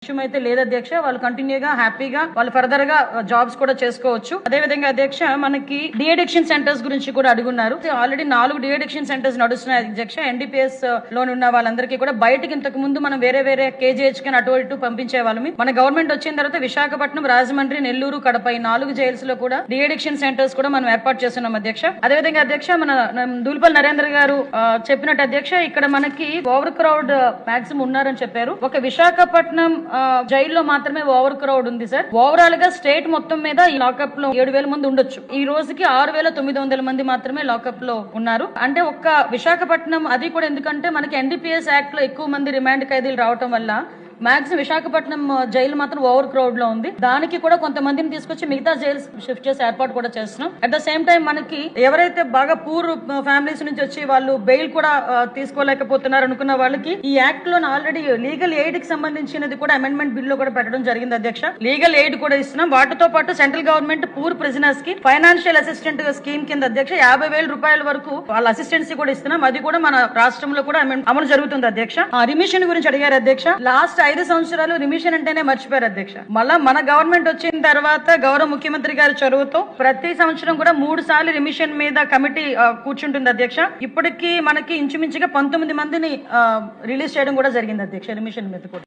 Issue అయితే లేదు అధ్యక్ష. వాళ్ళు కంటిన్యూగా హ్యాపీగా వాళ్ళు ఫర్దర్ గా జాబ్స్ కూడా చేసుకోవచ్చు. అదే విధంగా అధ్యక్ష మనకి డిఎడిక్షన్ సెంటర్స్ గురించి కూడా అడుగున్నారు. ఆల్రెడీ 4 డిఎడిక్షన్ సెంటర్స్ నడుస్తున్నాయి అధ్యక్ష. ఎన్డీపీఎస్ లోని ఉన్న వాళ్ళందరికీ కూడా బయటకి ఇంతకు ముందు మనం వేరే కేజీహెచ్ కి అటు ఇటు పంపించే వాళ్ళమి. మన గవర్నమెంట్ వచ్చిన తర్వాత విశాఖపట్నం, రాజమండ్రి, నెల్లూరు, కడప ఈ 4 జైల్స్ లో కూడా డిఎడిక్షన్ సెంటర్స్ కూడా మనం ఏర్పాటు చేస్తున్నాం అధ్యక్ష. అదేవిధంగా అధ్యక్ష మన దూలిపల్లి నరేంద్ర గారు చెప్పినట్టు అధ్యక్ష ఇక్కడ మనకి ఓవర్ క్రౌడ్ మాక్సిమం ఉన్నారని చెప్పారు. ఒక విశాఖపట్నం జైల్లో మాత్రమే ఓవర్ క్రౌడ్ ఉంది సార్. ఓవరాల్ గా స్టేట్ మొత్తం మీద ఈ లాకప్ లో 7,000 మంది ఉండొచ్చు. ఈ రోజుకి 6,900 మంది మాత్రమే లాకప్ లో ఉన్నారు. అంటే ఒక్క విశాఖపట్నం, అది కూడా ఎందుకంటే మనకి ఎన్డీపీఎస్ యాక్ట్ లో ఎక్కువ మంది రిమాండ్ ఖైదీలు రావటం వల్ల మాక్సిమం విశాఖపట్నం జైలు మాత్రం ఓవర్ క్రౌడ్ లో ఉంది. దానికి కూడా కొంతమందిని తీసుకొచ్చి మిగతా జైల్స్ షిఫ్ట్ చేసి ఏర్పాటు కూడా చేస్తున్నాం. అట్ ద సేమ్ టైం మనకి ఎవరైతే బాగా పూర్ ఫ్యామిలీస్ నుంచి వచ్చి వాళ్ళు బెయిల్ కూడా తీసుకోలేకపోతున్నారు అనుకున్న వాళ్ళకి ఈ యాక్ట్ లో ఆల్రెడీ లీగల్ ఎయిడ్ కి సంబంధించినది కూడా అమెండ్మెంట్ బిల్ లో కూడా పెట్టడం జరిగింది అధ్యక్ష. లీగల్ ఎయిడ్ కూడా ఇస్తున్నాం. వాటితో పాటు సెంట్రల్ గవర్నమెంట్ పూర్ ప్రిజనర్స్ కి ఫైనాన్షియల్ అసిస్టెంట్ స్కీమ్ కింద అధ్యక్ష 50,000 రూపాయల వరకు వాళ్ళ అసిస్టెన్సీ కూడా ఇస్తున్నాం. అది కూడా మన రాష్ట్రంలో కూడా అమలు జరుగుతుంది అధ్యక్ష. రిమిషన్ గురించి అడిగారు అధ్యక్ష. లాస్ట్ 5 సంవత్సరాలు రిమిషన్ అంటేనే మర్చిపోయారు అధ్యక్ష. మళ్ళా మన గవర్నమెంట్ వచ్చిన తర్వాత గౌరవ ముఖ్యమంత్రి గారి చొరవతో ప్రతి సంవత్సరం కూడా 3 సార్లు రిమిషన్ మీద కమిటీ కూర్చుంటుంది అధ్యక్ష. ఇప్పటికీ మనకి ఇంచుమించుగా 19 మందిని రిలీజ్ చేయడం కూడా జరిగింది అధ్యక్ష రిమిషన్ మీద కూడా.